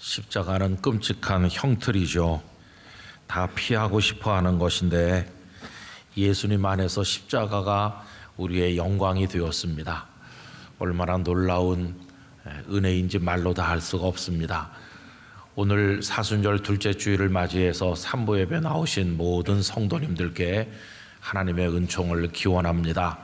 십자가는 끔찍한 형틀이죠. 다 피하고 싶어 하는 것인데 예수님 안에서 십자가가 우리의 영광이 되었습니다. 얼마나 놀라운 은혜인지 말로 다 할 수가 없습니다. 오늘 사순절 둘째 주일을 맞이해서 삼부 예배 나오신 모든 성도님들께 하나님의 은총을 기원합니다.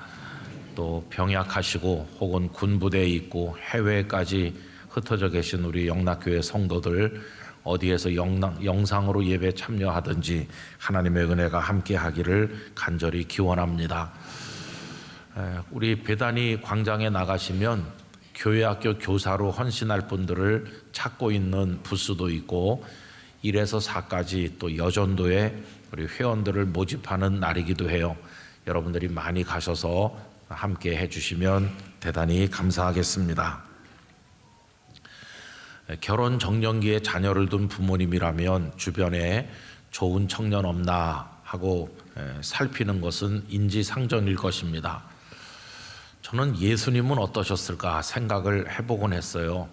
또 병약하시고 혹은 군부대에 있고 해외까지 흩어져 계신 우리 영락교회 성도들 어디에서 영상으로 예배 참여하든지 하나님의 은혜가 함께 하기를 간절히 기원합니다. 우리 배단위 광장에 나가시면 교회학교 교사로 헌신할 분들을 찾고 있는 부스도 있고 1에서 4까지 또 여전도에 우리 회원들을 모집하는 날이기도 해요. 여러분들이 많이 가셔서 함께 해주시면 대단히 감사하겠습니다. 결혼 정년기에 자녀를 둔 부모님이라면 주변에 좋은 청년 없나 하고 살피는 것은 인지상정일 것입니다. 저는 예수님은 어떠셨을까 생각을 해보곤 했어요.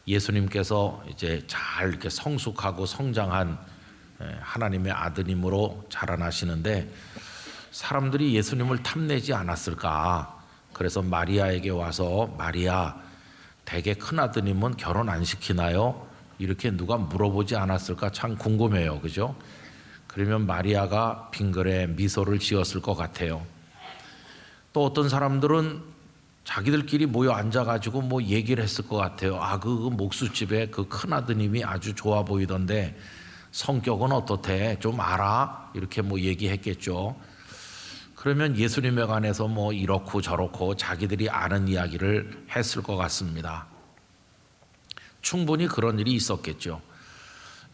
예수님께서 이제 잘 이렇게 성숙하고 성장한 하나님의 아드님으로 자라나시는데 사람들이 예수님을 탐내지 않았을까. 그래서 마리아에게 와서 마리아, 대개 큰아드님은 결혼 안 시키나요? 이렇게 누가 물어보지 않았을까 참 궁금해요. 그죠? 그러면 마리아가 빙그레 미소를 지었을 것 같아요. 또 어떤 사람들은 자기들끼리 모여 앉아가지고 뭐 얘기를 했을 것 같아요. 그 목수집에 그 큰아드님이 아주 좋아 보이던데 성격은 어떻대? 좀 알아? 이렇게 뭐 얘기했겠죠. 그러면 예수님에 관해서 뭐 이렇고 저렇고 자기들이 아는 이야기를 했을 것 같습니다. 충분히 그런 일이 있었겠죠.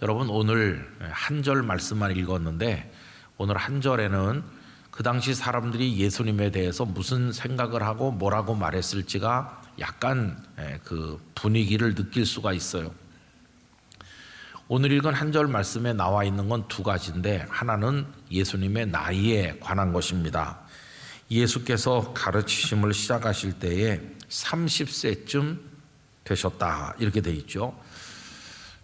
여러분 오늘 한 절 말씀만 읽었는데 오늘 한 절에는 그 당시 사람들이 예수님에 대해서 무슨 생각을 하고 뭐라고 말했을지가 약간 그 분위기를 느낄 수가 있어요. 오늘 읽은 한 절 말씀에 나와 있는 건 두 가지인데 하나는 예수님의 나이에 관한 것입니다. 예수께서 가르치심을 시작하실 때에 30세쯤 되셨다 이렇게 돼 있죠.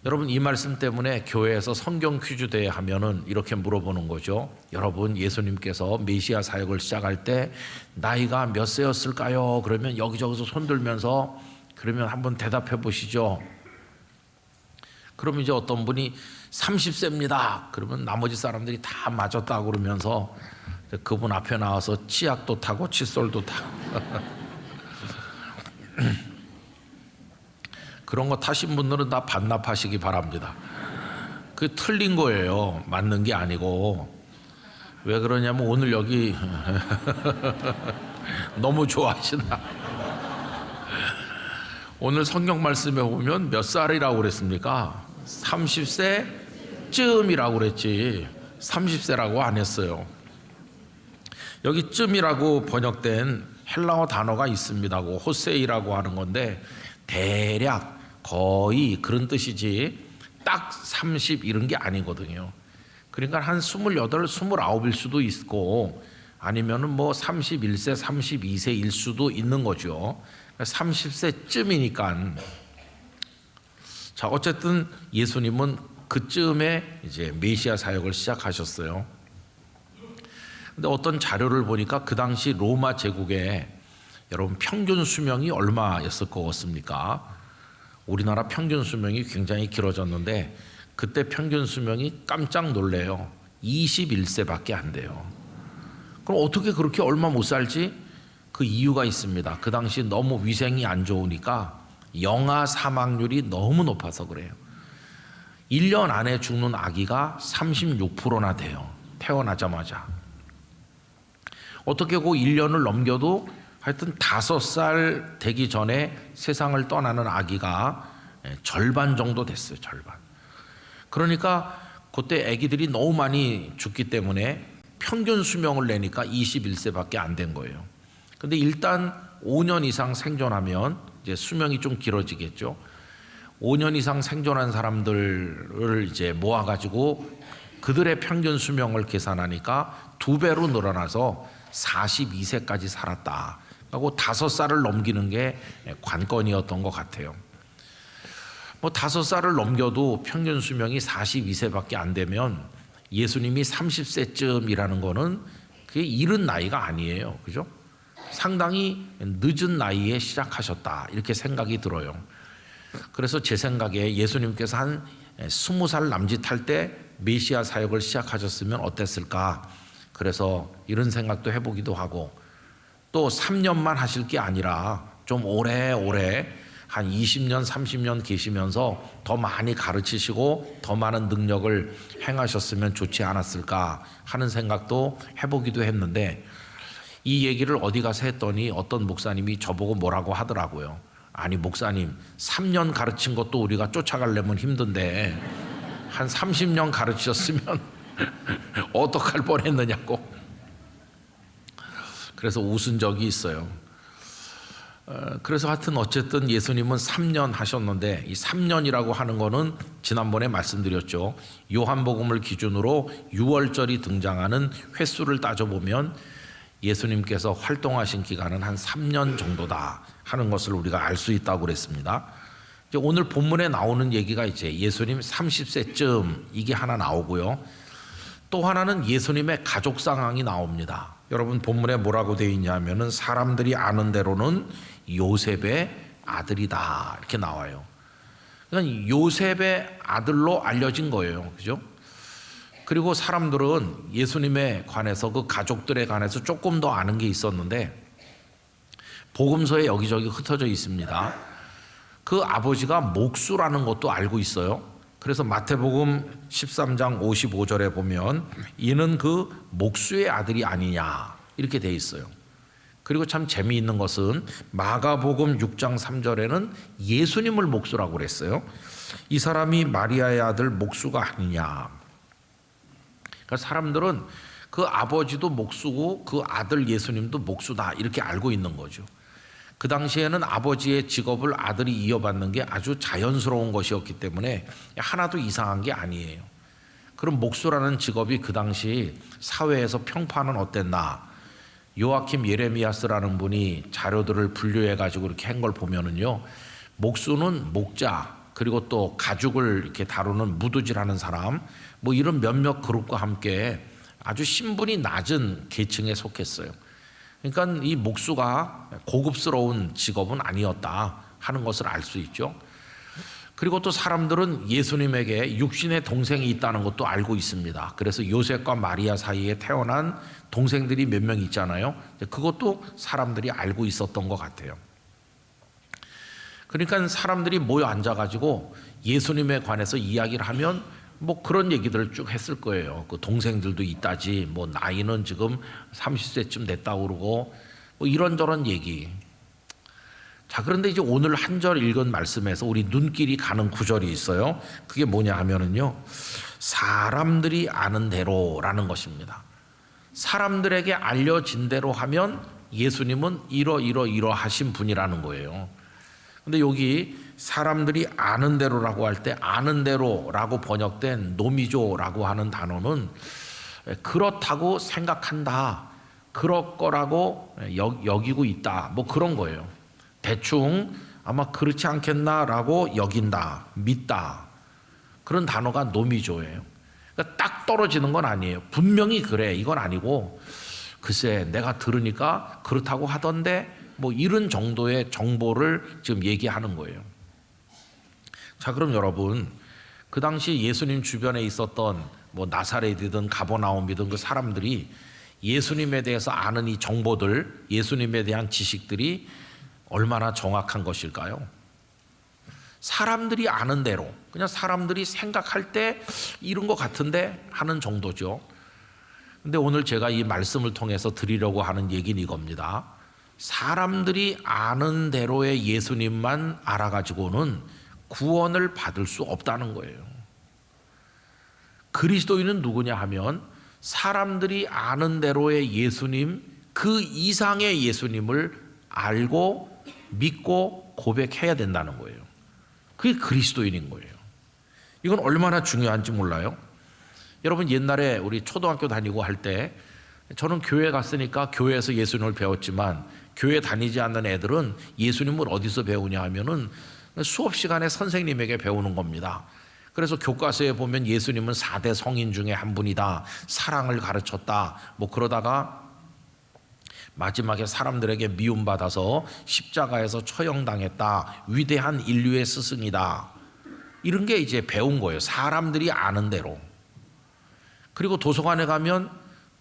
여러분 이 말씀 때문에 교회에서 성경 퀴즈 대회 하면은 이렇게 물어보는 거죠. 여러분 예수님께서 메시아 사역을 시작할 때 나이가 몇 세였을까요? 그러면 여기저기서 손 들면서 그러면 한번 대답해 보시죠. 그러면 이제 어떤 분이 30세입니다. 그러면 나머지 사람들이 다 맞았다 그러면서 그분 앞에 나와서 치약도 타고 칫솔도 타고 그런 거 타신 분들은 다 반납하시기 바랍니다. 그게 틀린 거예요. 맞는 게 아니고. 왜 그러냐면 오늘 여기 너무 좋아하신다. 오늘 성경 말씀에 보면 몇 살이라고 그랬습니까? 30세쯤이라고 그랬지 30세라고 안 했어요. 여기 쯤이라고 번역된 헬라어 단어가 있습니다. 호세이라고 하는 건데 대략 거의 그런 뜻이지 딱 30 이런 게 아니거든요. 그러니까 한 28, 29일 수도 있고 아니면은 뭐 31세, 32세일 수도 있는 거죠. 30세쯤이니까 자 어쨌든 예수님은 그쯤에 이제 메시아 사역을 시작하셨어요. 근데 어떤 자료를 보니까 그 당시 로마 제국에 여러분 평균 수명이 얼마였을 것 같습니까? 우리나라 평균 수명이 굉장히 길어졌는데 그때 평균 수명이 깜짝 놀래요. 21세밖에 안 돼요. 그럼 어떻게 그렇게 얼마 못 살지? 그 이유가 있습니다. 그 당시 너무 위생이 안 좋으니까 영아 사망률이 너무 높아서 그래요. 1년 안에 죽는 아기가 36%나 돼요. 태어나자마자. 어떻게 그 1년을 넘겨도 하여튼 5살 되기 전에 세상을 떠나는 아기가 절반 정도 됐어요. 절반. 그러니까 그때 아기들이 너무 많이 죽기 때문에 평균 수명을 내니까 21세밖에 안 된 거예요. 근데 일단 5년 이상 생존하면 이제 수명이 좀 길어지겠죠. 5년 이상 생존한 사람들을 이제 모아가지고 그들의 평균 수명을 계산하니까 2배로 늘어나서 42세까지 살았다. 하고 5살을 넘기는 게 관건이었던 것 같아요. 뭐 5살을 넘겨도 평균 수명이 42세밖에 안 되면 예수님이 30세쯤이라는 거는 그게 이른 나이가 아니에요. 그죠? 상당히 늦은 나이에 시작하셨다. 이렇게 생각이 들어요. 그래서 제 생각에 예수님께서 한 20살 남짓할 때 메시아 사역을 시작하셨으면 어땠을까? 그래서 이런 생각도 해보기도 하고, 또 3년만 하실 게 아니라 좀 오래오래 한 20년, 30년 계시면서 더 많이 가르치시고 더 많은 능력을 행하셨으면 좋지 않았을까 하는 생각도 해보기도 했는데, 이 얘기를 어디 가서 했더니 어떤 목사님이 저보고 뭐라고 하더라고요. 아니 목사님, 3년 가르친 것도 우리가 쫓아가려면 힘든데 한 30년 가르치셨으면 어떡할 뻔했느냐고. 그래서 웃은 적이 있어요. 그래서 하여튼 어쨌든 예수님은 3년 하셨는데, 이 3년이라고 하는 거는 지난번에 말씀드렸죠. 요한복음을 기준으로 6월절이 등장하는 횟수를 따져보면 예수님께서 활동하신 기간은 한 3년 정도다 하는 것을 우리가 알 수 있다고 그랬습니다. 이제 오늘 본문에 나오는 얘기가 이제 예수님 30세쯤 이게 하나 나오고요. 또 하나는 예수님의 가족 상황이 나옵니다. 여러분 본문에 뭐라고 되어 있냐면은 사람들이 아는 대로는 요셉의 아들이다 이렇게 나와요. 그러니까 요셉의 아들로 알려진 거예요. 그죠? 그리고 사람들은 예수님에 관해서 그 가족들에 관해서 조금 더 아는 게 있었는데 복음서에 여기저기 흩어져 있습니다. 그 아버지가 목수라는 것도 알고 있어요. 그래서 마태복음 13장 55절에 보면 이는 그 목수의 아들이 아니냐 이렇게 돼 있어요. 그리고 참 재미있는 것은 마가복음 6장 3절에는 예수님을 목수라고 그랬어요. 이 사람이 마리아의 아들 목수가 아니냐. 그러니까 사람들은 그 아버지도 목수고 그 아들 예수님도 목수다 이렇게 알고 있는 거죠. 그 당시에는 아버지의 직업을 아들이 이어받는 게 아주 자연스러운 것이었기 때문에 하나도 이상한 게 아니에요. 그럼 목수라는 직업이 그 당시 사회에서 평판은 어땠나? 요아킴 예레미야스라는 분이 자료들을 분류해 가지고 이렇게 한 걸 보면은요, 목수는 목자, 그리고 또 가죽을 이렇게 다루는 무두질하는 사람, 뭐 이런 몇몇 그룹과 함께 아주 신분이 낮은 계층에 속했어요. 그러니까 이 목수가 고급스러운 직업은 아니었다 하는 것을 알 수 있죠. 그리고 또 사람들은 예수님에게 육신의 동생이 있다는 것도 알고 있습니다. 그래서 요셉과 마리아 사이에 태어난 동생들이 몇 명 있잖아요. 그것도 사람들이 알고 있었던 것 같아요. 그러니까 사람들이 모여 앉아가지고 예수님에 관해서 이야기를 하면 뭐 그런 얘기들을 쭉 했을 거예요. 그 동생들도 있다지, 뭐 나이는 지금 30세쯤 됐다고 그러고 뭐 이런저런 얘기. 자, 그런데 이제 오늘 한 절 읽은 말씀에서 우리 눈길이 가는 구절이 있어요. 그게 뭐냐 하면은요, 사람들이 아는 대로라는 것입니다. 사람들에게 알려진 대로 하면 예수님은 이러하신 분이라는 거예요. 근데 여기 사람들이 아는 대로라고 할 때 아는 대로라고 번역된 노미조라고 하는 단어는 그렇다고 생각한다, 그럴 거라고 여기고 있다, 뭐 그런 거예요. 대충 아마 그렇지 않겠나라고 여긴다, 믿다, 그런 단어가 노미조예요. 그러니까 딱 떨어지는 건 아니에요. 분명히 그래 이건 아니고, 글쎄 내가 들으니까 그렇다고 하던데, 뭐 이런 정도의 정보를 지금 얘기하는 거예요. 자, 그럼 여러분, 그 당시 예수님 주변에 있었던 뭐 나사렛이든 가버나움이든 그 사람들이 예수님에 대해서 아는 이 정보들, 예수님에 대한 지식들이 얼마나 정확한 것일까요? 사람들이 아는 대로, 그냥 사람들이 생각할 때 이런 것 같은데 하는 정도죠. 근데 오늘 제가 이 말씀을 통해서 드리려고 하는 얘기는 이겁니다. 사람들이 아는 대로의 예수님만 알아가지고는 구원을 받을 수 없다는 거예요. 그리스도인은 누구냐 하면 사람들이 아는 대로의 예수님, 그 이상의 예수님을 알고 믿고 고백해야 된다는 거예요. 그게 그리스도인인 거예요. 이건 얼마나 중요한지 몰라요? 여러분, 옛날에 우리 초등학교 다니고 할 때 저는 교회 갔으니까 교회에서 예수님을 배웠지만 교회 다니지 않는 애들은 예수님을 어디서 배우냐 하면은 수업 시간에 선생님에게 배우는 겁니다. 그래서 교과서에 보면 예수님은 4대 성인 중에 한 분이다, 사랑을 가르쳤다, 뭐 그러다가 마지막에 사람들에게 미움받아서 십자가에서 처형당했다, 위대한 인류의 스승이다, 이런 게 이제 배운 거예요. 사람들이 아는 대로. 그리고 도서관에 가면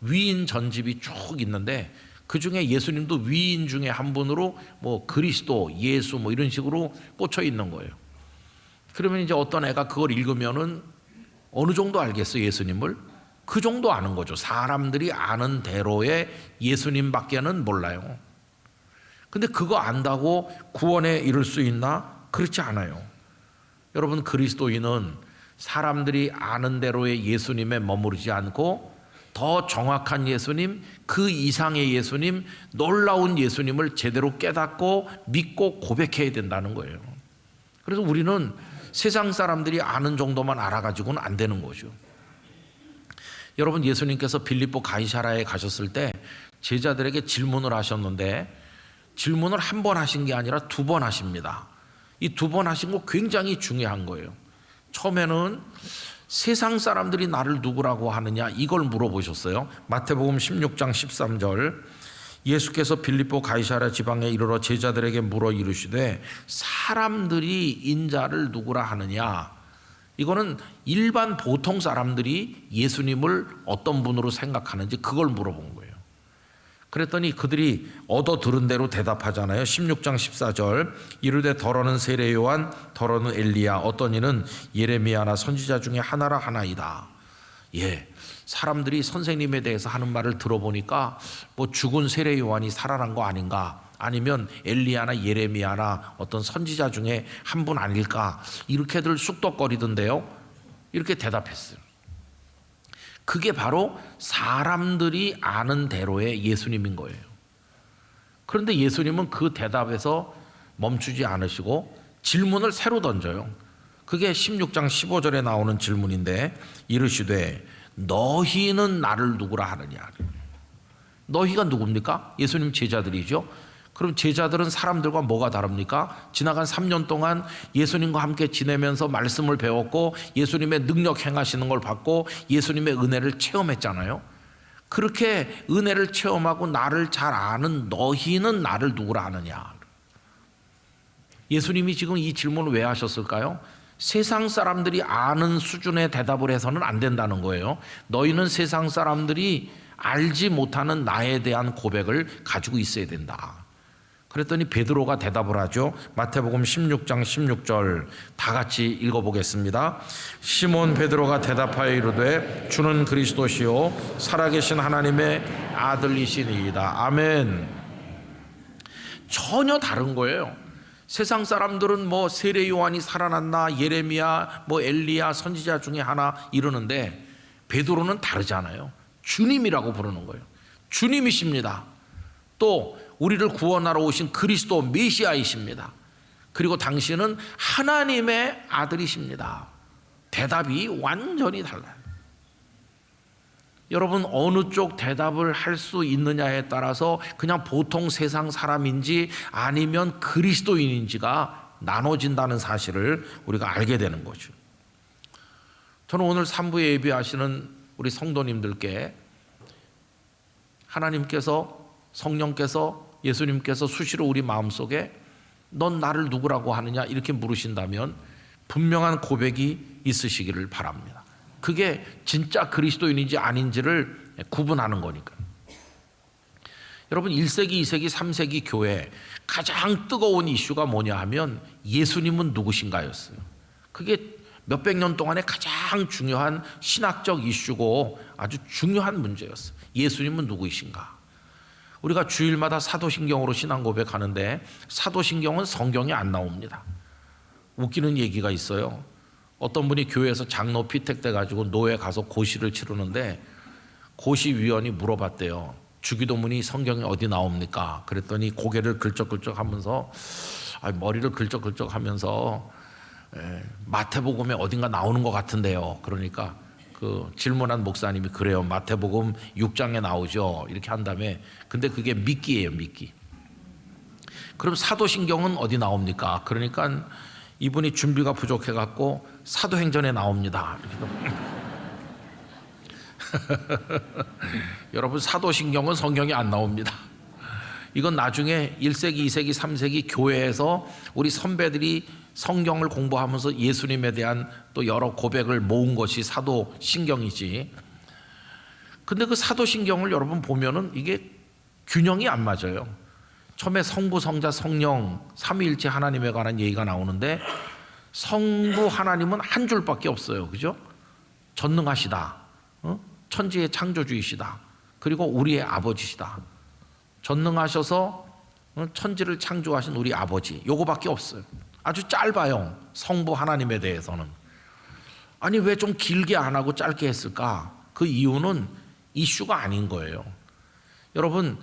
위인 전집이 쭉 있는데 그 중에 예수님도 위인 중에 한 분으로 뭐 그리스도, 예수 뭐 이런 식으로 꽂혀 있는 거예요. 그러면 이제 어떤 애가 그걸 읽으면은 어느 정도 알겠어요, 예수님을? 그 정도 아는 거죠. 사람들이 아는 대로의 예수님밖에는 몰라요. 근데 그거 안다고 구원에 이를 수 있나? 그렇지 않아요. 여러분, 그리스도인은 사람들이 아는 대로의 예수님에 머무르지 않고 더 정확한 예수님, 그 이상의 예수님, 놀라운 예수님을 제대로 깨닫고 믿고 고백해야 된다는 거예요. 그래서 우리는 세상 사람들이 아는 정도만 알아가지고는 안 되는 거죠. 여러분, 예수님께서 빌립보 가이사라에 가셨을 때 제자들에게 질문을 하셨는데 질문을 한 번 하신 게 아니라 2번 하십니다. 이 2번 하신 거 굉장히 중요한 거예요. 처음에는 세상 사람들이 나를 누구라고 하느냐, 이걸 물어보셨어요. 마태복음 16장 13절, 예수께서 빌립보 가이사랴 지방에 이르러 제자들에게 물어 이르시되 사람들이 인자를 누구라 하느냐. 이거는 일반 보통 사람들이 예수님을 어떤 분으로 생각하는지 그걸 물어본 거예요. 그랬더니 그들이 얻어 들은 대로 대답하잖아요. 16장 14절, 이르되 더러는 세례 요한, 더러는 엘리야, 어떤 이는 예레미야나 선지자 중에 하나라 하나이다. 예, 사람들이 선생님에 대해서 하는 말을 들어보니까 뭐 죽은 세례 요한이 살아난 거 아닌가, 아니면 엘리야나 예레미야나 어떤 선지자 중에 한 분 아닐까, 이렇게들 쑥덕거리던데요. 이렇게 대답했어요. 그게 바로 사람들이 아는 대로의 예수님인 거예요. 그런데 예수님은 그 대답에서 멈추지 않으시고 질문을 새로 던져요. 그게 16장 15절에 나오는 질문인데, 이르시되 너희는 나를 누구라 하느냐. 너희가 누굽니까? 예수님 제자들이죠. 그럼 제자들은 사람들과 뭐가 다릅니까? 지나간 3년 동안 예수님과 함께 지내면서 말씀을 배웠고 예수님의 능력 행하시는 걸 봤고 예수님의 은혜를 체험했잖아요. 그렇게 은혜를 체험하고 나를 잘 아는 너희는 나를 누구라 하느냐. 예수님이 지금 이 질문을 왜 하셨을까요? 세상 사람들이 아는 수준의 대답을 해서는 안 된다는 거예요. 너희는 세상 사람들이 알지 못하는 나에 대한 고백을 가지고 있어야 된다. 그랬더니 베드로가 대답을 하죠. 마태복음 16장 16절 다 같이 읽어보겠습니다. 시몬 베드로가 대답하여 이르되 주는 그리스도시요 살아계신 하나님의 아들이시니이다. 아멘. 전혀 다른 거예요. 세상 사람들은 뭐 세례 요한이 살아났나, 예레미야, 뭐 엘리야, 선지자 중에 하나 이러는데 베드로는 다르잖아요. 주님이라고 부르는 거예요. 주님이십니다. 또 우리를 구원하러 오신 그리스도 메시아이십니다. 그리고 당신은 하나님의 아들이십니다. 대답이 완전히 달라요. 여러분, 어느 쪽 대답을 할 수 있느냐에 따라서 그냥 보통 세상 사람인지 아니면 그리스도인인지가 나눠진다는 사실을 우리가 알게 되는 거죠. 저는 오늘 3부에 예배하시는 우리 성도님들께 하나님께서, 성령께서, 예수님께서 수시로 우리 마음속에 넌 나를 누구라고 하느냐 이렇게 물으신다면 분명한 고백이 있으시기를 바랍니다. 그게 진짜 그리스도인인지 아닌지를 구분하는 거니까. 여러분, 1세기, 2세기, 3세기 교회 가장 뜨거운 이슈가 뭐냐 하면 예수님은 누구신가였어요. 그게 몇백 년 동안에 가장 중요한 신학적 이슈고 아주 중요한 문제였어요. 예수님은 누구이신가? 우리가 주일마다 사도신경으로 신앙 고백하는데 사도신경은 성경에 안 나옵니다. 웃기는 얘기가 있어요. 어떤 분이 교회에서 장로 피택돼 가지고 노예 가서 고시를 치르는데 고시위원이 물어봤대요. 주기도문이 성경에 어디 나옵니까? 그랬더니 고개를 긁적긁적 하면서 머리를 긁적긁적 하면서 마태복음에 어딘가 나오는 것 같은데요. 그러니까 그 질문한 목사님이 그래요. 마태복음 6장에 나오죠. 이렇게 한 다음에 근데 그게 미끼예요, 미끼. 그럼 사도신경은 어디 나옵니까? 그러니까 이분이 준비가 부족해 갖고 사도행전에 나옵니다. 여러분, 사도신경은 성경에 안 나옵니다. 이건 나중에 1세기, 2세기, 3세기 교회에서 우리 선배들이 성경을 공부하면서 예수님에 대한 또 여러 고백을 모은 것이 사도신경이지. 근데 그 사도신경을 여러분 보면은 이게 균형이 안 맞아요. 처음에 성부, 성자, 성령 삼위일체 하나님에 관한 얘기가 나오는데 성부 하나님은 한 줄밖에 없어요. 그죠? 전능하시다. 천지의 창조주이시다. 그리고 우리의 아버지시다. 전능하셔서 천지를 창조하신 우리 아버지, 요거밖에 없어요. 아주 짧아요. 성부 하나님에 대해서는. 아니 왜 좀 길게 안 하고 짧게 했을까? 그 이유는 이슈가 아닌 거예요. 여러분,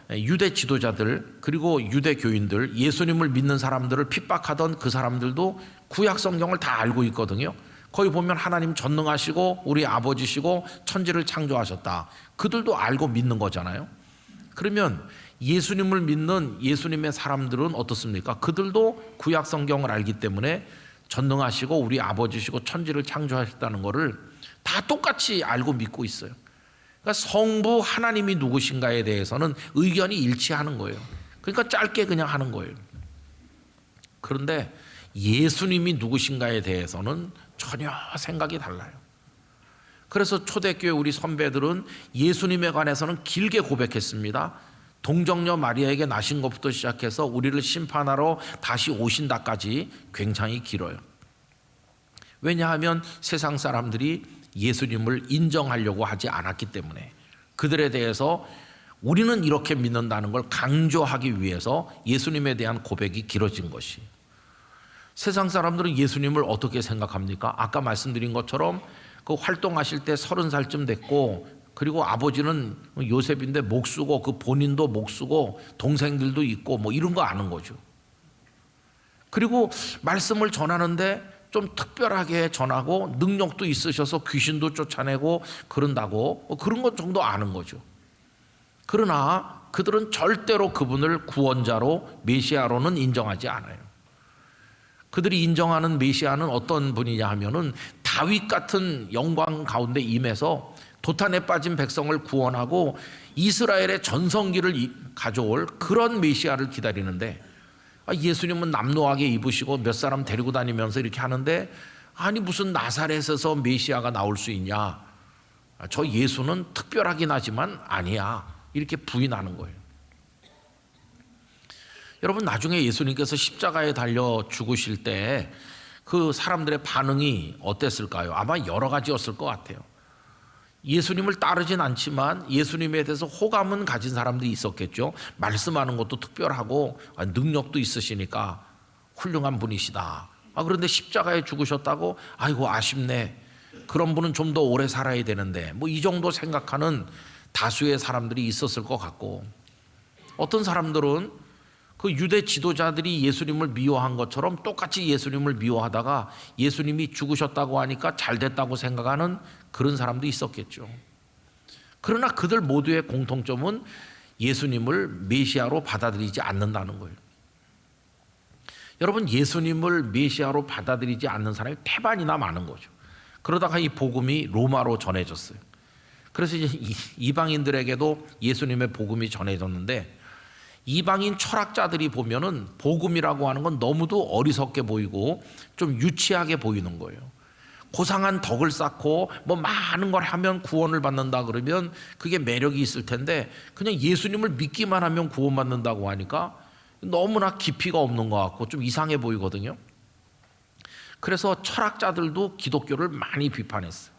유대 지도자들 그리고 유대 교인들, 예수님을 믿는 사람들을 핍박하던 그 사람들도 구약 성경을 다 알고 있거든요. 거기 보면 하나님 전능하시고 우리 아버지시고 천지를 창조하셨다. 그들도 알고 믿는 거잖아요. 그러면 예수님을 믿는 예수님의 사람들은 어떻습니까? 그들도 구약 성경을 알기 때문에 전능하시고 우리 아버지시고 천지를 창조하셨다는 것을 다 똑같이 알고 믿고 있어요. 그러니까 성부 하나님이 누구신가에 대해서는 의견이 일치하는 거예요. 그러니까 짧게 그냥 하는 거예요. 그런데 예수님이 누구신가에 대해서는 전혀 생각이 달라요. 그래서 초대교회 우리 선배들은 예수님에 관해서는 길게 고백했습니다. 동정녀 마리아에게 나신 것부터 시작해서 우리를 심판하러 다시 오신다까지 굉장히 길어요. 왜냐하면 세상 사람들이 예수님을 인정하려고 하지 않았기 때문에, 그들에 대해서 우리는 이렇게 믿는다는 걸 강조하기 위해서 예수님에 대한 고백이 길어진 것이. 세상 사람들은 예수님을 어떻게 생각합니까? 아까 말씀드린 것처럼 그 활동하실 때 30살쯤 됐고, 그리고 아버지는 요셉인데 목수고 그 본인도 목수고 동생들도 있고 뭐 이런 거 아는 거죠. 그리고 말씀을 전하는데 좀 특별하게 전하고 능력도 있으셔서 귀신도 쫓아내고 그런다고, 그런 것 정도 아는 거죠. 그러나 그들은 절대로 그분을 구원자로, 메시아로는 인정하지 않아요. 그들이 인정하는 메시아는 어떤 분이냐 하면은 다윗 같은 영광 가운데 임해서 도탄에 빠진 백성을 구원하고 이스라엘의 전성기를 가져올 그런 메시아를 기다리는데, 예수님은 남노하게 입으시고 몇 사람 데리고 다니면서 이렇게 하는데, 아니 무슨 나사렛에서 메시아가 나올 수 있냐, 저 예수는 특별하긴 하지만 아니야, 이렇게 부인하는 거예요. 여러분, 나중에 예수님께서 십자가에 달려 죽으실 때 그 사람들의 반응이 어땠을까요? 아마 여러 가지였을 것 같아요. 예수님을 따르진 않지만 예수님에 대해서 호감은 가진 사람들이 있었겠죠. 말씀하는 것도 특별하고 능력도 있으시니까 훌륭한 분이시다. 그런데 십자가에 죽으셨다고? 아이고 아쉽네. 그런 분은 좀 더 오래 살아야 되는데, 뭐 이 정도 생각하는 다수의 사람들이 있었을 것 같고, 어떤 사람들은 그 유대 지도자들이 예수님을 미워한 것처럼 똑같이 예수님을 미워하다가 예수님이 죽으셨다고 하니까 잘 됐다고 생각하는 그런 사람도 있었겠죠. 그러나 그들 모두의 공통점은 예수님을 메시아로 받아들이지 않는다는 거예요. 여러분, 예수님을 메시아로 받아들이지 않는 사람이 태반이나 많은 거죠. 그러다가 이 복음이 로마로 전해졌어요. 그래서 이제 이방인들에게도 예수님의 복음이 전해졌는데, 이방인 철학자들이 보면은 복음이라고 하는 건 너무도 어리석게 보이고 좀 유치하게 보이는 거예요. 고상한 덕을 쌓고 뭐 많은 걸 하면 구원을 받는다 그러면 그게 매력이 있을 텐데, 그냥 예수님을 믿기만 하면 구원받는다고 하니까 너무나 깊이가 없는 것 같고 좀 이상해 보이거든요. 그래서 철학자들도 기독교를 많이 비판했어요.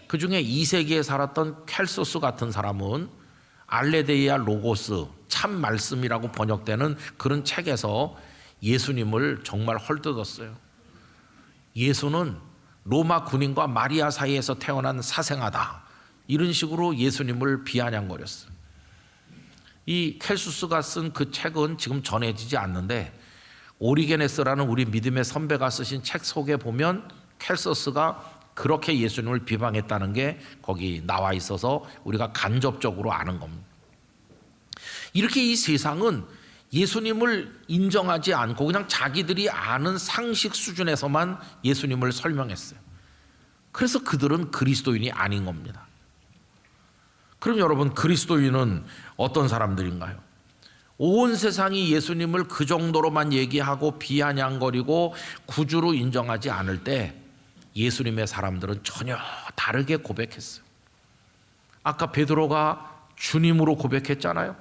그중에 2세기에 살았던 켈소스 같은 사람은 알레데이아 로고스, 참 말씀이라고 번역되는 그런 책에서 예수님을 정말 헐뜯었어요. 예수는 로마 군인과 마리아 사이에서 태어난 사생아다, 이런 식으로 예수님을 비아냥거렸어요. 이 켈수스가 쓴 그 책은 지금 전해지지 않는데, 오리게네스라는 우리 믿음의 선배가 쓰신 책 속에 보면 켈수스가 그렇게 예수님을 비방했다는 게 거기 나와 있어서 우리가 간접적으로 아는 겁니다. 이렇게 이 세상은 예수님을 인정하지 않고 그냥 자기들이 아는 상식 수준에서만 예수님을 설명했어요. 그래서 그들은 그리스도인이 아닌 겁니다. 그럼 여러분, 그리스도인은 어떤 사람들인가요? 온 세상이 예수님을 그 정도로만 얘기하고 비아냥거리고 구주로 인정하지 않을 때 예수님의 사람들은 전혀 다르게 고백했어요. 아까 베드로가 주님으로 고백했잖아요.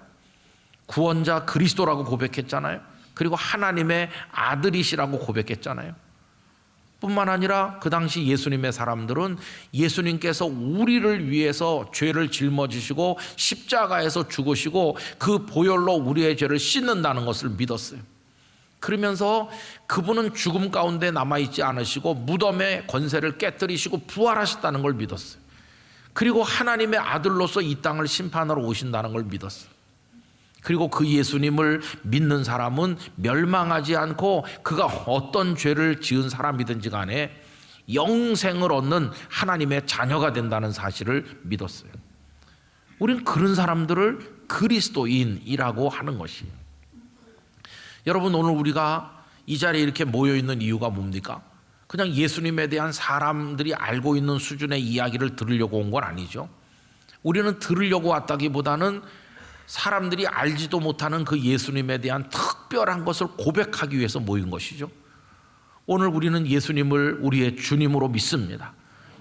구원자 그리스도라고 고백했잖아요. 그리고 하나님의 아들이시라고 고백했잖아요. 뿐만 아니라 그 당시 예수님의 사람들은 예수님께서 우리를 위해서 죄를 짊어지시고 십자가에서 죽으시고 그 보혈로 우리의 죄를 씻는다는 것을 믿었어요. 그러면서 그분은 죽음 가운데 남아있지 않으시고 무덤의 권세를 깨뜨리시고 부활하셨다는 걸 믿었어요. 그리고 하나님의 아들로서 이 땅을 심판하러 오신다는 걸 믿었어요. 그리고 그 예수님을 믿는 사람은 멸망하지 않고 그가 어떤 죄를 지은 사람이든지 간에 영생을 얻는 하나님의 자녀가 된다는 사실을 믿었어요. 우리는 그런 사람들을 그리스도인이라고 하는 것이에요. 여러분, 오늘 우리가 이 자리에 이렇게 모여 있는 이유가 뭡니까? 그냥 예수님에 대한 사람들이 알고 있는 수준의 이야기를 들으려고 온 건 아니죠. 우리는 들으려고 왔다기보다는 사람들이 알지도 못하는 그 예수님에 대한 특별한 것을 고백하기 위해서 모인 것이죠. 오늘 우리는 예수님을 우리의 주님으로 믿습니다.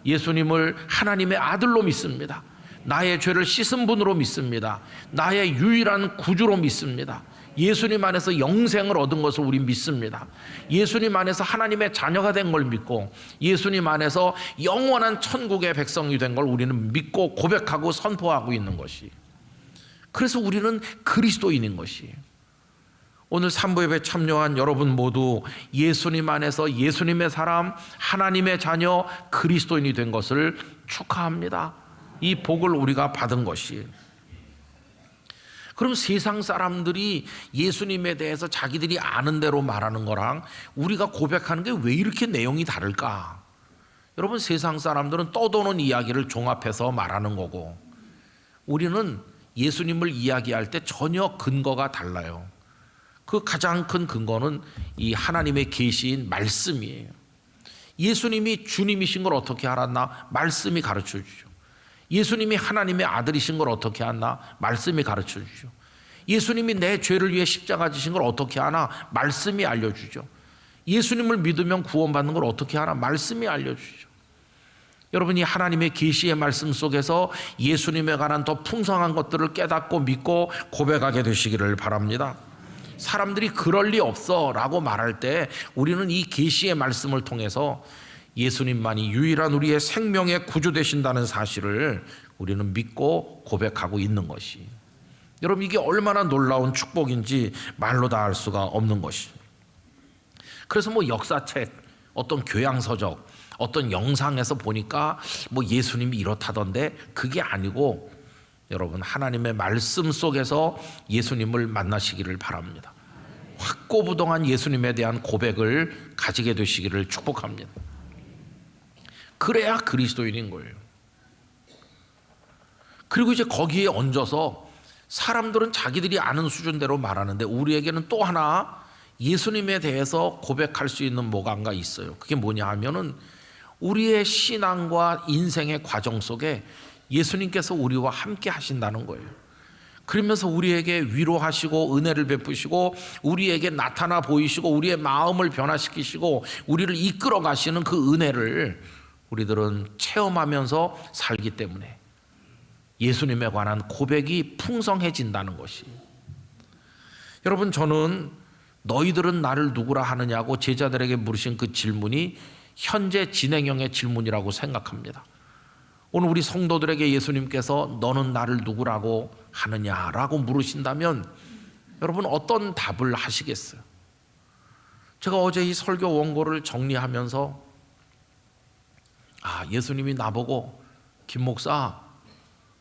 예수님을 하나님의 아들로 믿습니다. 나의 죄를 씻은 분으로 믿습니다. 나의 유일한 구주로 믿습니다. 예수님 안에서 영생을 얻은 것을 우리 믿습니다. 예수님 안에서 하나님의 자녀가 된 걸 믿고 예수님 안에서 영원한 천국의 백성이 된 걸 우리는 믿고 고백하고 선포하고 있는 것이, 그래서 우리는 그리스도인인 것이에요. 오늘 삼부 예배에 참여한 여러분 모두 예수님 안에서 예수님의 사람, 하나님의 자녀, 그리스도인이 된 것을 축하합니다. 이 복을 우리가 받은 것이에요. 그럼 세상 사람들이 예수님에 대해서 자기들이 아는 대로 말하는 거랑 우리가 고백하는 게 왜 이렇게 내용이 다를까? 여러분, 세상 사람들은 떠도는 이야기를 종합해서 말하는 거고 우리는 예수님을 이야기할 때 전혀 근거가 달라요. 그 가장 큰 근거는 이 하나님의 계시인 말씀이에요. 예수님이 주님이신 걸 어떻게 알았나? 말씀이 가르쳐 주죠. 예수님이 하나님의 아들이신 걸 어떻게 알나? 말씀이 가르쳐 주죠. 예수님이 내 죄를 위해 십자가 지신 걸 어떻게 아나? 말씀이 알려주죠. 예수님을 믿으면 구원받는 걸 어떻게 하나? 말씀이 알려주죠. 여러분이 하나님의 계시의 말씀 속에서 예수님에 관한 더 풍성한 것들을 깨닫고 믿고 고백하게 되시기를 바랍니다. 사람들이 그럴 리 없어 라고 말할 때 우리는 이 계시의 말씀을 통해서 예수님만이 유일한 우리의 생명의 구주 되신다는 사실을 우리는 믿고 고백하고 있는 것이, 여러분, 이게 얼마나 놀라운 축복인지 말로 다 할 수가 없는 것이. 그래서 뭐 역사책, 어떤 교양서적, 어떤 영상에서 보니까 뭐 예수님이 이렇다던데 그게 아니고 여러분, 하나님의 말씀 속에서 예수님을 만나시기를 바랍니다. 확고부동한 예수님에 대한 고백을 가지게 되시기를 축복합니다. 그래야 그리스도인인 거예요. 그리고 이제 거기에 얹어서 사람들은 자기들이 아는 수준대로 말하는데 우리에게는 또 하나 예수님에 대해서 고백할 수 있는 뭐가가 있어요. 그게 뭐냐 하면은 우리의 신앙과 인생의 과정 속에 예수님께서 우리와 함께 하신다는 거예요. 그러면서 우리에게 위로하시고 은혜를 베푸시고 우리에게 나타나 보이시고 우리의 마음을 변화시키시고 우리를 이끌어 가시는 그 은혜를 우리들은 체험하면서 살기 때문에 예수님에 관한 고백이 풍성해진다는 것이. 여러분, 저는 너희들은 나를 누구라 하느냐고 제자들에게 물으신 그 질문이 현재 진행형의 질문이라고 생각합니다. 오늘 우리 성도들에게 예수님께서 너는 나를 누구라고 하느냐라고 물으신다면 여러분 어떤 답을 하시겠어요? 제가 어제 이 설교 원고를 정리하면서 예수님이 나보고 김 목사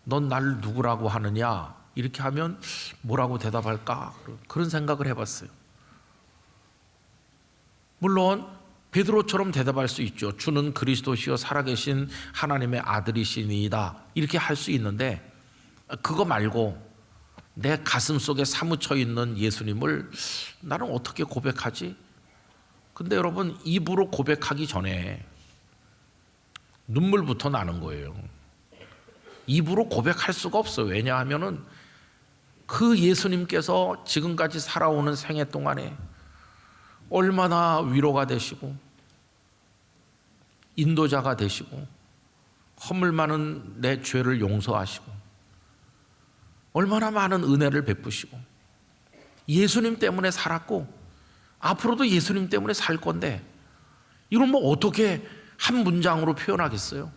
넌 나를 누구라고 하느냐 이렇게 하면 뭐라고 대답할까? 그런 생각을 해봤어요. 물론 베드로처럼 대답할 수 있죠. 주는 그리스도시요 살아계신 하나님의 아들이시니이다 이렇게 할 수 있는데 그거 말고 내 가슴 속에 사무쳐 있는 예수님을 나는 어떻게 고백하지? 근데 여러분, 입으로 고백하기 전에 눈물부터 나는 거예요. 입으로 고백할 수가 없어요. 왜냐하면은 그 예수님께서 지금까지 살아오는 생애 동안에 얼마나 위로가 되시고 인도자가 되시고 허물 많은 내 죄를 용서하시고 얼마나 많은 은혜를 베푸시고 예수님 때문에 살았고 앞으로도 예수님 때문에 살 건데 이걸 뭐 어떻게 한 문장으로 표현하겠어요?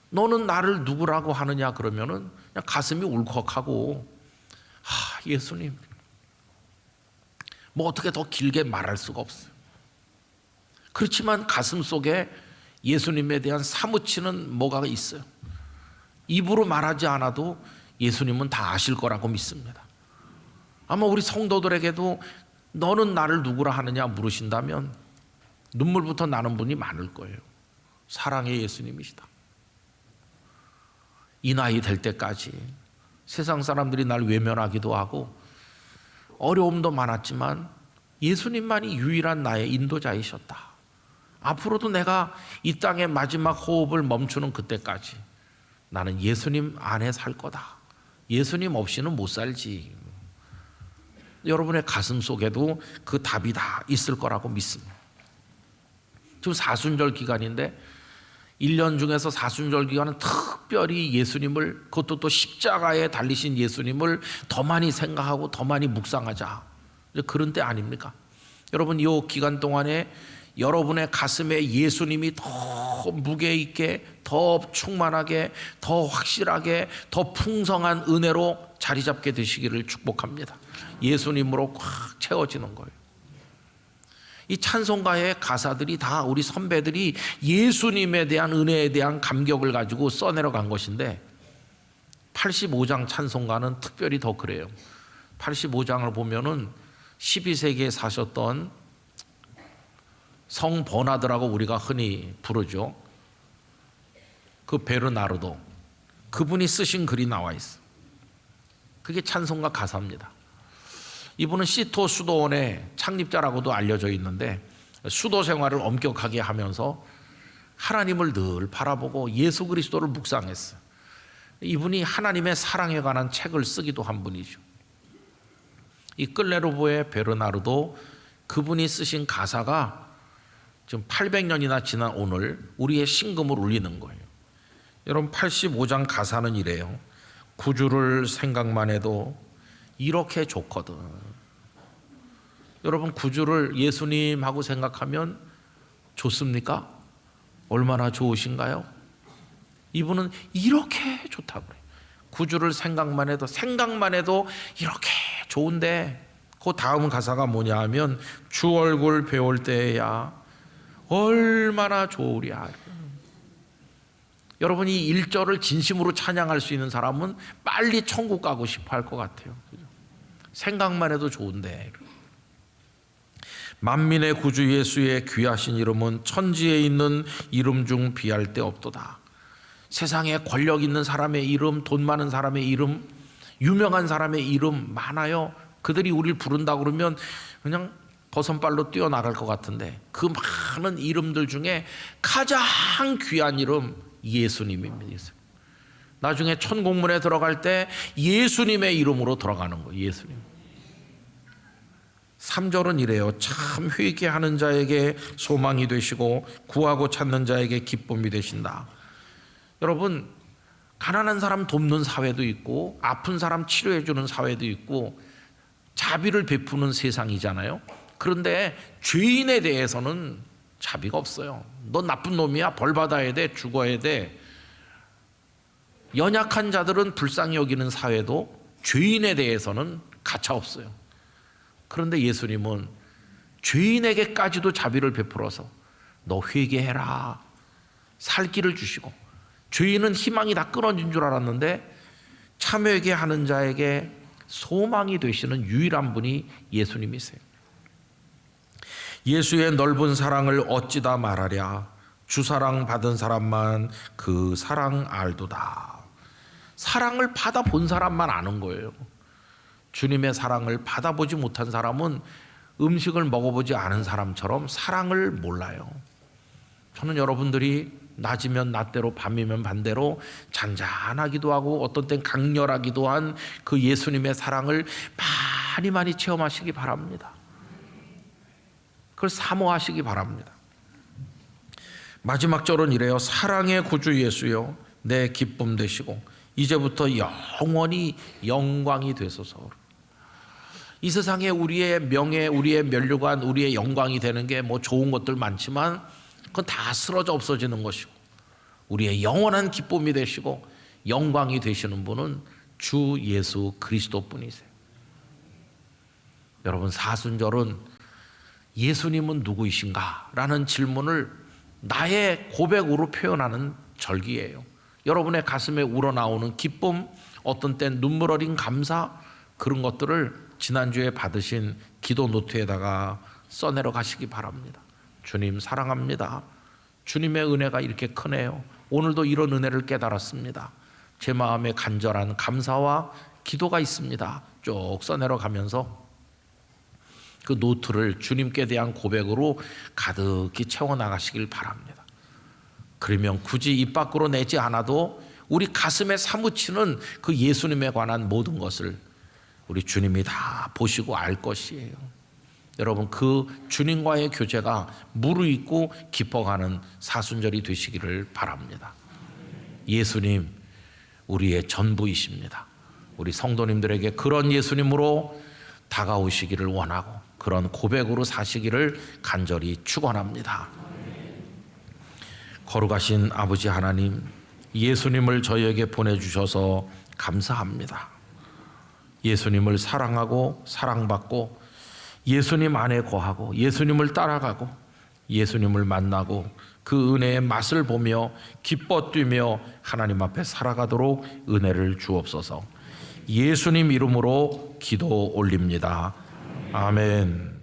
너는 나를 누구라고 하느냐 그러면은 그냥 가슴이 울컥하고 예수님 뭐 어떻게 더 길게 말할 수가 없어요. 그렇지만 가슴 속에 예수님에 대한 사무치는 뭐가 있어요. 입으로 말하지 않아도 예수님은 다 아실 거라고 믿습니다. 아마 우리 성도들에게도 너는 나를 누구라 하느냐 물으신다면 눈물부터 나는 분이 많을 거예요. 사랑의 예수님이시다. 이 나이 될 때까지 세상 사람들이 날 외면하기도 하고 어려움도 많았지만 예수님만이 유일한 나의 인도자이셨다. 앞으로도 내가 이 땅의 마지막 호흡을 멈추는 그때까지 나는 예수님 안에 살 거다. 예수님 없이는 못 살지. 여러분의 가슴 속에도 그 답이 다 있을 거라고 믿습니다. 지금 사순절 기간인데 1년 중에서 사순절 기간은 특별히 예수님을, 그것도 또 십자가에 달리신 예수님을 더 많이 생각하고 더 많이 묵상하자, 그런 때 아닙니까? 여러분, 이 기간 동안에 여러분의 가슴에 예수님이 더 무게 있게, 더 충만하게, 더 확실하게, 더 풍성한 은혜로 자리 잡게 되시기를 축복합니다. 예수님으로 꽉 채워지는 거예요. 이 찬송가의 가사들이 다 우리 선배들이 예수님에 대한 은혜에 대한 감격을 가지고 써내려간 것인데 85장 찬송가는 특별히 더 그래요. 85장을 보면은 12세기에 사셨던 성 버나드라고 우리가 흔히 부르죠. 그 베르나르도, 그분이 쓰신 글이 나와 있어. 그게 찬송가 가사입니다. 이분은 시토 수도원의 창립자라고도 알려져 있는데 수도 생활을 엄격하게 하면서 하나님을 늘 바라보고 예수 그리스도를 묵상했어요. 이분이 하나님의 사랑에 관한 책을 쓰기도 한 분이죠. 이 끌레르보의 베르나르도, 그분이 쓰신 가사가 지금 800년이나 지난 오늘 우리의 심금을 울리는 거예요. 여러분, 85장 가사는 이래요. 구주를 생각만 해도 이렇게 좋거든. 여러분, 구주를 예수님하고 생각하면 좋습니까? 얼마나 좋으신가요? 이분은 이렇게 좋다고 그래요. 구주를 생각만 해도 이렇게 좋은데, 그 다음 가사가 뭐냐 하면 주 얼굴 배울 때야 얼마나 좋으랴. 여러분이 1절을 진심으로 찬양할 수 있는 사람은 빨리 천국 가고 싶어 할 것 같아요. 생각만 해도 좋은데. 만민의 구주 예수의 귀하신 이름은 천지에 있는 이름 중 비할 데 없도다. 세상에 권력 있는 사람의 이름, 돈 많은 사람의 이름, 유명한 사람의 이름 많아요. 그들이 우리를 부른다 그러면 그냥 버선발로 뛰어나갈 것 같은데 그 많은 이름들 중에 가장 귀한 이름 예수님입니다. 예수님. 나중에 천국문에 들어갈 때 예수님의 이름으로 들어가는 거예요. 예수님. 3절은 이래요. 참 회개하는 자에게 소망이 되시고 구하고 찾는 자에게 기쁨이 되신다. 여러분, 가난한 사람 돕는 사회도 있고 아픈 사람 치료해 주는 사회도 있고 자비를 베푸는 세상이잖아요. 그런데 죄인에 대해서는 자비가 없어요. 너 나쁜 놈이야, 벌 받아야 돼, 죽어야 돼. 연약한 자들은 불쌍히 여기는 사회도 죄인에 대해서는 가차 없어요. 그런데 예수님은 죄인에게까지도 자비를 베풀어서 너 회개해라, 살 길을 주시고, 죄인은 희망이 다 끊어진 줄 알았는데 참 회개하는 자에게 소망이 되시는 유일한 분이 예수님이세요. 예수의 넓은 사랑을 어찌다 말하랴. 주사랑 받은 사람만 그 사랑 알도다. 사랑을 받아본 사람만 아는 거예요. 주님의 사랑을 받아보지 못한 사람은 음식을 먹어보지 않은 사람처럼 사랑을 몰라요. 저는 여러분들이 낮이면 낮대로 밤이면 밤대로 잔잔하기도 하고 어떤 땐 강렬하기도 한 그 예수님의 사랑을 많이 많이 체험하시기 바랍니다. 그걸 사모하시기 바랍니다. 마지막 절은 이래요. 사랑의 구주 예수여 내 기쁨 되시고 이제부터 영원히 영광이 되소서. 이 세상에 우리의 명예, 우리의 면류관, 우리의 영광이 되는 게 뭐 좋은 것들 많지만 그건 다 쓰러져 없어지는 것이고 우리의 영원한 기쁨이 되시고 영광이 되시는 분은 주 예수 그리스도뿐이세요. 여러분, 사순절은 예수님은 누구이신가? 라는 질문을 나의 고백으로 표현하는 절기예요. 여러분의 가슴에 우러나오는 기쁨, 어떤 땐 눈물 어린 감사, 그런 것들을 지난주에 받으신 기도 노트에다가 써내려 가시기 바랍니다. 주님 사랑합니다. 주님의 은혜가 이렇게 크네요. 오늘도 이런 은혜를 깨달았습니다. 제 마음에 간절한 감사와 기도가 있습니다. 쭉 써내려 가면서 그 노트를 주님께 대한 고백으로 가득히 채워나가시길 바랍니다. 그러면 굳이 입 밖으로 내지 않아도 우리 가슴에 사무치는 그 예수님에 관한 모든 것을 우리 주님이 다 보시고 알 것이에요. 여러분, 그 주님과의 교제가 무르익고 깊어가는 사순절이 되시기를 바랍니다. 예수님, 우리의 전부이십니다. 우리 성도님들에게 그런 예수님으로 다가오시기를 원하고 그런 고백으로 사시기를 간절히 축원합니다. 거룩하신 아버지 하나님, 예수님을 저희에게 보내주셔서 감사합니다. 예수님을 사랑하고 사랑받고 예수님 안에 거하고 예수님을 따라가고 예수님을 만나고 그 은혜의 맛을 보며 기뻐 뛰며 하나님 앞에 살아가도록 은혜를 주옵소서. 예수님 이름으로 기도 올립니다. 아멘.